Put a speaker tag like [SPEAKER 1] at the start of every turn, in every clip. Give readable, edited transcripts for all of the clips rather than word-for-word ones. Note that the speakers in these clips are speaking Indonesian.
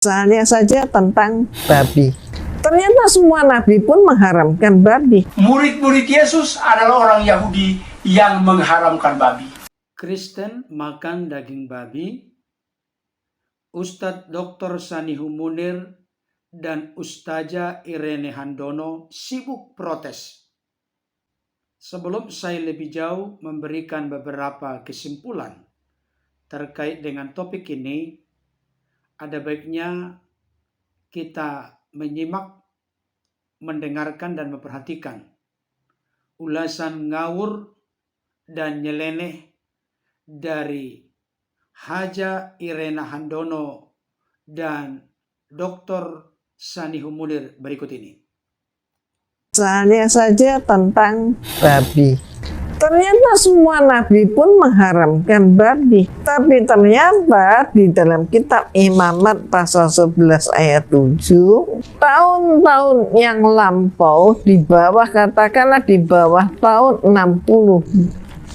[SPEAKER 1] Misalnya saja tentang babi. Ternyata semua nabi pun mengharamkan babi.
[SPEAKER 2] Murid-murid Yesus adalah orang Yahudi yang mengharamkan babi.
[SPEAKER 3] Kristen makan daging babi. Ustadz Dr. Sanihu Munir dan Ustazah Irene Handono sibuk protes. Sebelum saya lebih jauh memberikan beberapa kesimpulan terkait dengan topik ini, ada baiknya kita menyimak, mendengarkan dan memperhatikan ulasan ngawur dan nyeleneh dari Haja Irene Handono dan Dr. Sanihu Munir berikut ini.
[SPEAKER 1] Misalnya saja tentang babi. Ternyata semua nabi pun mengharamkan babi. Tapi ternyata di dalam kitab Imamat pasal 11 ayat 7, tahun-tahun yang lampau di bawah, katakanlah di bawah tahun 60,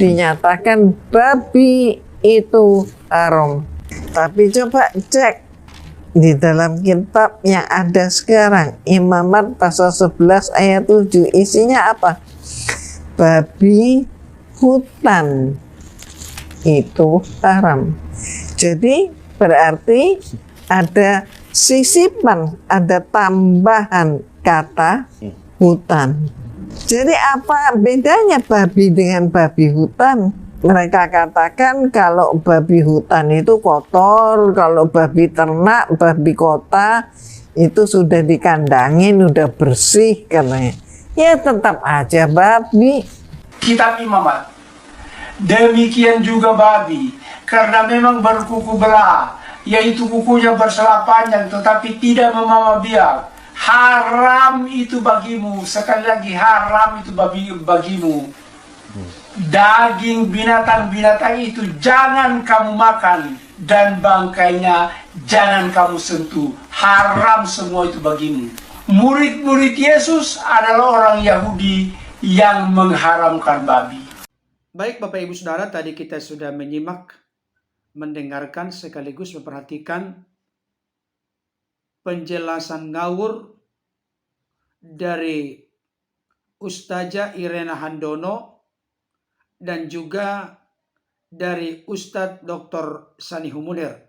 [SPEAKER 1] dinyatakan babi itu haram. Tapi coba cek di dalam kitab yang ada sekarang, Imamat pasal 11 ayat 7, isinya apa? Babi hutan itu haram. Jadi berarti ada sisipan, ada tambahan kata hutan. Jadi apa bedanya babi dengan babi hutan? Mereka katakan kalau babi hutan itu kotor, kalau babi ternak, babi kota itu sudah dikandangin, udah bersih katanya. Ya tetap aja babi.
[SPEAKER 2] Kitab Imamat, demikian juga babi, karena memang berkuku belah, yaitu kukunya bersela panjang tetapi tidak memamah biak. Haram itu bagimu, sekali lagi haram itu bagimu. Daging binatang-binatang itu jangan kamu makan, dan bangkainya jangan kamu sentuh. Haram semua itu bagimu. Murid-murid Yesus adalah orang Yahudi yang mengharamkan babi.
[SPEAKER 3] Baik Bapak Ibu Saudara, tadi kita sudah menyimak, mendengarkan sekaligus memperhatikan penjelasan ngawur dari Ustazah Irene Handono dan juga dari Ustadz Dr. Sanihu Munir.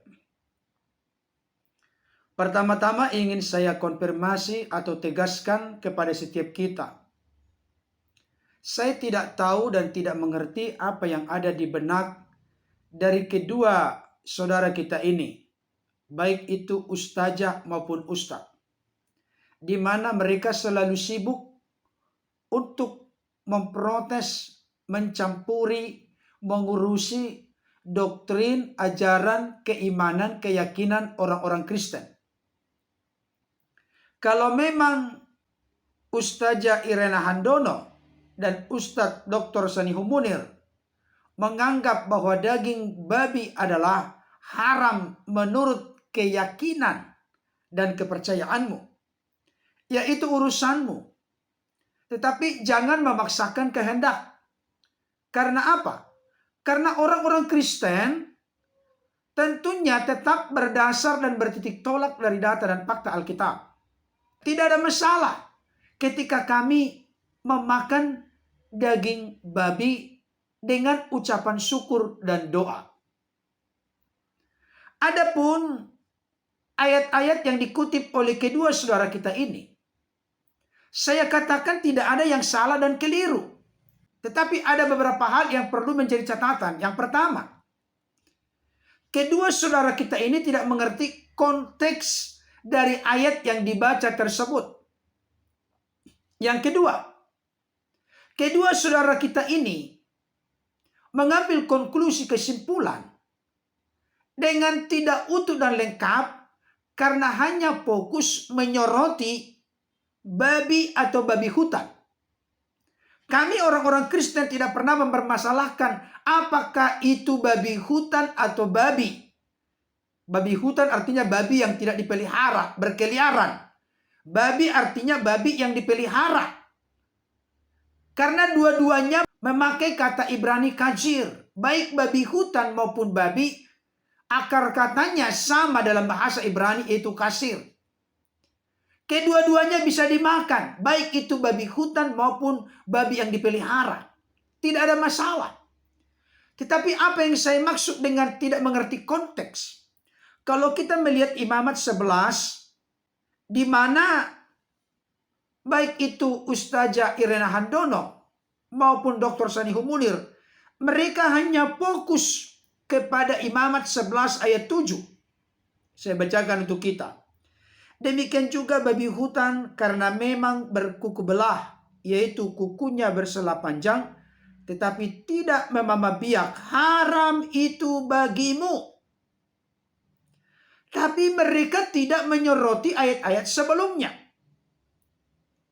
[SPEAKER 3] Pertama-tama ingin saya konfirmasi atau tegaskan kepada setiap kita. Saya tidak tahu dan tidak mengerti apa yang ada di benak dari kedua saudara kita ini, baik itu ustazah maupun ustadz, di mana mereka selalu sibuk untuk memprotes, mencampuri, mengurusi doktrin, ajaran, keimanan, keyakinan orang-orang Kristen. Kalau memang Ustazah Irene Handono dan Ustadz Dr. Sanihu Munir menganggap bahwa daging babi adalah haram menurut keyakinan dan kepercayaanmu, yaitu urusanmu. Tetapi jangan memaksakan kehendak. Karena apa? Karena orang-orang Kristen tentunya tetap berdasar dan bertitik tolak dari data dan fakta Alkitab. Tidak ada masalah ketika kami memakan daging babi dengan ucapan syukur dan doa. Adapun ayat-ayat yang dikutip oleh kedua saudara kita ini, saya katakan tidak ada yang salah dan keliru. Tetapi ada beberapa hal yang perlu menjadi catatan. Yang pertama, kedua saudara kita ini tidak mengerti konteks dari ayat yang dibaca tersebut. Yang kedua, kedua saudara kita ini mengambil konklusi kesimpulan dengan tidak utuh dan lengkap karena hanya fokus menyoroti babi atau babi hutan. Kami orang-orang Kristen tidak pernah mempermasalahkan apakah itu babi hutan atau babi. Babi hutan artinya babi yang tidak dipelihara, berkeliaran. Babi artinya babi yang dipelihara. Karena dua-duanya memakai kata Ibrani kajir. Baik babi hutan maupun babi Akar katanya sama dalam bahasa Ibrani, yaitu kasir. Kedua-duanya bisa dimakan, baik itu babi hutan maupun babi yang dipelihara. Tidak ada masalah. Tetapi apa yang saya maksud dengan tidak mengerti konteks? Kalau kita melihat Imamat 11, di mana baik itu Ustazah Irena Handono maupun Dr. Sanihu Munir, mereka hanya fokus kepada Imamat 11 ayat 7. Saya bacakan untuk kita. Demikian juga babi hutan karena memang berkuku belah, yaitu kukunya bersela panjang, tetapi tidak memamah biak, haram itu bagimu. Tapi mereka tidak menyoroti ayat-ayat sebelumnya.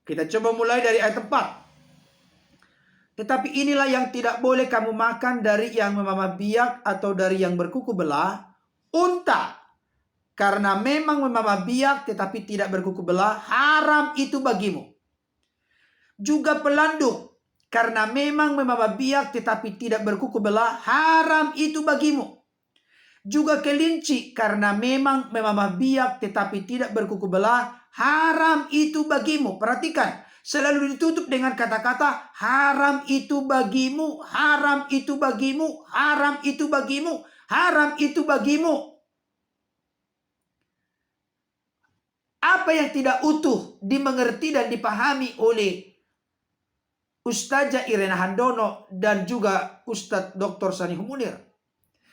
[SPEAKER 3] Kita coba mulai dari ayat 4. Tetapi inilah yang tidak boleh kamu makan dari yang memamah biak atau dari yang berkuku belah, unta. Karena memang memamah biak tetapi tidak berkuku belah, haram itu bagimu. Juga pelanduk, karena memang memamah biak tetapi tidak berkuku belah, haram itu bagimu. Juga kelinci, karena memang memamah biak tetapi tidak berkuku belah, haram itu bagimu. Perhatikan, selalu ditutup dengan kata-kata haram itu bagimu, haram itu bagimu, haram itu bagimu, haram itu bagimu. Apa yang tidak utuh dimengerti dan dipahami oleh Ustazah Irena Handono dan juga Ustadz Dr. Sanihu Munir.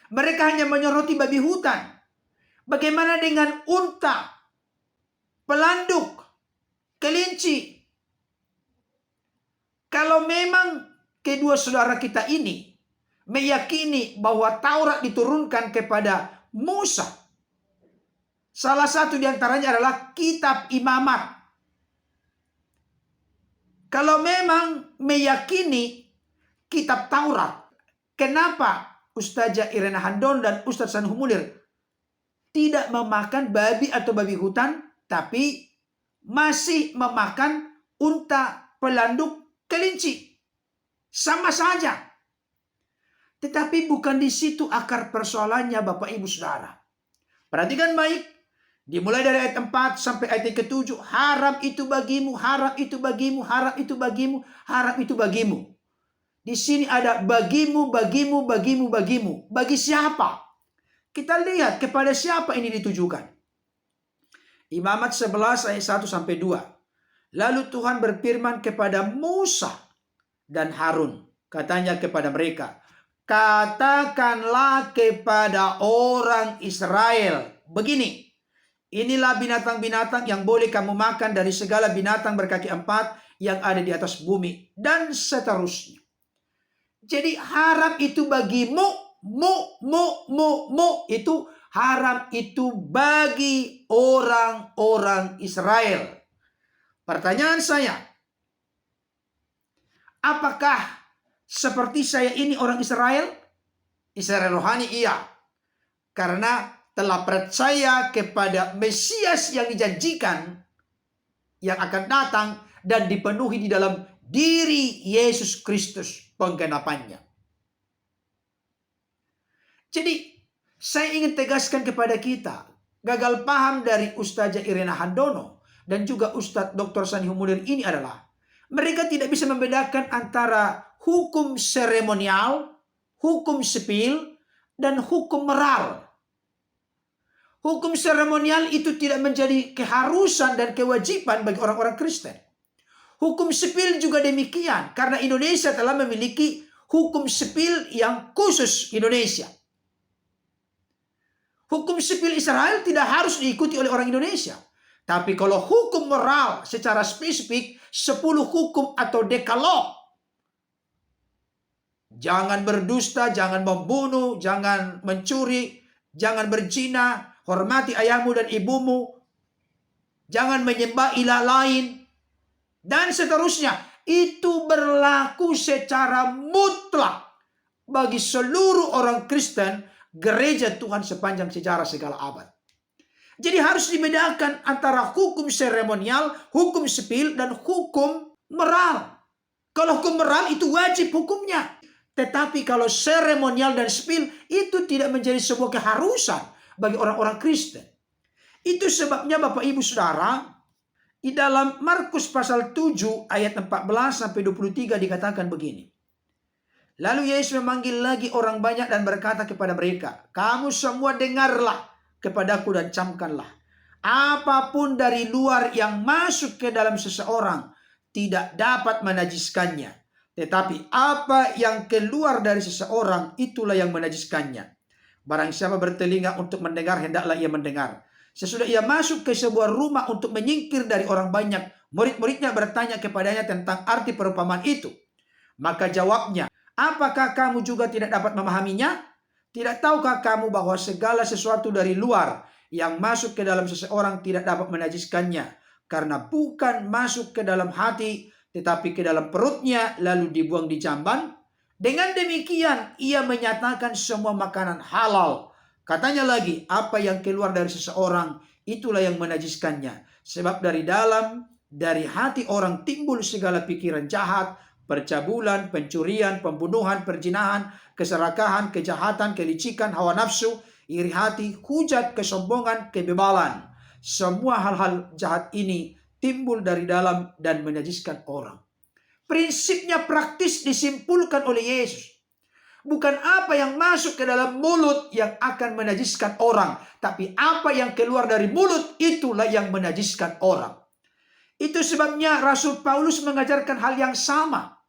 [SPEAKER 3] Mereka hanya menyoroti babi hutan. Bagaimana dengan unta, pelanduk, kelinci? Kalau memang kedua saudara kita ini meyakini bahwa Taurat diturunkan kepada Musa, salah satu di antaranya adalah kitab Imamat. Kalau memang meyakini kitab Taurat, kenapa Ustazah Irena Handono dan Ustadz Sanihu Munir tidak memakan babi atau babi hutan, tapi masih memakan unta, pelanduk, kelinci? Sama saja. Tetapi bukan di situ akar persoalannya, Bapak Ibu Saudara. Perhatikan baik. Dimulai dari ayat 4 sampai ayat ke-7. Haram itu bagimu, haram itu bagimu, haram itu bagimu, haram itu bagimu. Di sini ada bagimu, bagimu, bagimu, bagimu. Bagi siapa? Kita lihat kepada siapa ini ditujukan. Imamat 11 ayat 1 sampai 2. Lalu Tuhan berfirman kepada Musa dan Harun. Katanya kepada mereka, katakanlah kepada orang Israel begini. Inilah binatang-binatang yang boleh kamu makan dari segala binatang berkaki 4 yang ada di atas bumi. Dan seterusnya. Jadi haram itu bagimu, itu haram itu bagi orang-orang Israel. Pertanyaan saya, apakah seperti saya ini orang Israel? Israel rohani iya. Karena telah percaya kepada Mesias yang dijanjikan yang akan datang dan dipenuhi di dalam diri Yesus Kristus penggenapannya. Jadi saya ingin tegaskan kepada kita, gagal paham dari Ustazah Irena Handono dan juga Ustadz Dr. Sanihu Munir ini adalah mereka tidak bisa membedakan antara hukum seremonial, hukum sipil, dan hukum moral. Hukum seremonial itu tidak menjadi keharusan dan kewajiban bagi orang-orang Kristen. Hukum sipil juga demikian, karena Indonesia telah memiliki hukum sipil yang khusus Indonesia. Hukum sipil Israel tidak harus diikuti oleh orang Indonesia. Tapi kalau hukum moral secara spesifik, 10 hukum atau dekalog. Jangan berdusta, jangan membunuh, jangan mencuri, jangan berzina, hormati ayahmu dan ibumu, jangan menyembah ilah lain, dan seterusnya. Itu berlaku secara mutlak bagi seluruh orang Kristen, gereja Tuhan sepanjang sejarah segala abad. Jadi harus dibedakan antara hukum seremonial, hukum sipil, dan hukum moral. Kalau hukum moral itu wajib hukumnya. Tetapi kalau seremonial dan spill itu tidak menjadi sebuah keharusan bagi orang-orang Kristen. Itu sebabnya Bapak Ibu Saudara, di dalam Markus pasal 7 ayat 14 sampai 23 dikatakan begini. Lalu Yesus memanggil lagi orang banyak dan berkata kepada mereka, "Kamu semua dengarlah kepadaku dan camkanlah. Apapun dari luar yang masuk ke dalam seseorang tidak dapat menajiskannya. Tetapi apa yang keluar dari seseorang itulah yang menajiskannya. Barang siapa bertelinga untuk mendengar, hendaklah ia mendengar." Sesudah ia masuk ke sebuah rumah untuk menyingkir dari orang banyak, murid-muridnya bertanya kepadanya tentang arti perumpamaan itu. Maka jawabnya, "Apakah kamu juga tidak dapat memahaminya? Tidak tahukah kamu bahwa segala sesuatu dari luar yang masuk ke dalam seseorang tidak dapat menajiskannya, karena bukan masuk ke dalam hati, tetapi ke dalam perutnya, lalu dibuang di jamban? Dengan demikian, ia menyatakan semua makanan halal. Katanya lagi, apa yang keluar dari seseorang, itulah yang menajiskannya. Sebab dari dalam, dari hati orang timbul segala pikiran jahat, percabulan, pencurian, pembunuhan, perzinahan, keserakahan, kejahatan, kelicikan, hawa nafsu, iri hati, hujat, kesombongan, kebebalan. Semua hal-hal jahat ini timbul dari dalam dan menajiskan orang." Prinsipnya praktis disimpulkan oleh Yesus. Bukan apa yang masuk ke dalam mulut yang akan menajiskan orang, tapi apa yang keluar dari mulut itulah yang menajiskan orang. Itu sebabnya Rasul Paulus mengajarkan hal yang sama.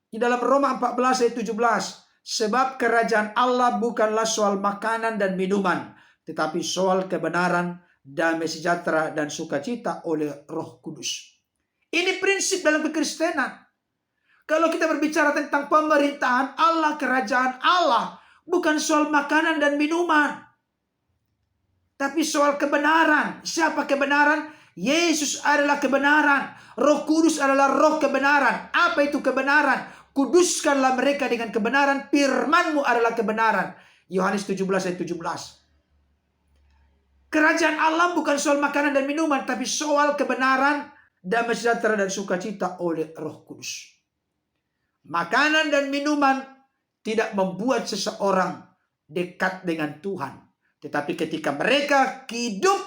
[SPEAKER 3] Di dalam Roma 14 ayat 17, "Sebab kerajaan Allah bukanlah soal makanan dan minuman, tetapi soal kebenaran, damai sejahtera, dan sukacita oleh Roh Kudus." Ini prinsip dalam kekristenan. Kalau kita berbicara tentang pemerintahan Allah, kerajaan Allah, bukan soal makanan dan minuman, tapi soal kebenaran. Siapa kebenaran? Yesus adalah kebenaran. Roh Kudus adalah roh kebenaran. Apa itu kebenaran? Kuduskanlah mereka dengan kebenaran. Firman-Mu adalah kebenaran. Yohanes 17 ayat 17. Kerajaan Allah bukan soal makanan dan minuman, tapi soal kebenaran, damai sejahtera, dan sukacita oleh Roh Kudus. Makanan dan minuman tidak membuat seseorang dekat dengan Tuhan. Tetapi ketika mereka hidup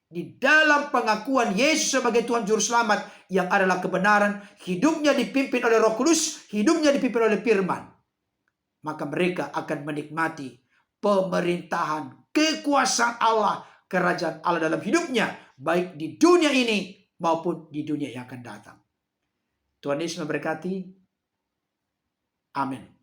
[SPEAKER 3] di dalam pengakuan Yesus sebagai Tuhan Juru Selamat yang adalah kebenaran, hidupnya dipimpin oleh Roh Kudus, hidupnya dipimpin oleh firman, maka mereka akan menikmati pemerintahan, kekuasaan Allah, kerajaan Allah dalam hidupnya, baik di dunia ini maupun di dunia yang akan datang. Tuhan Yesus memberkati. Amin.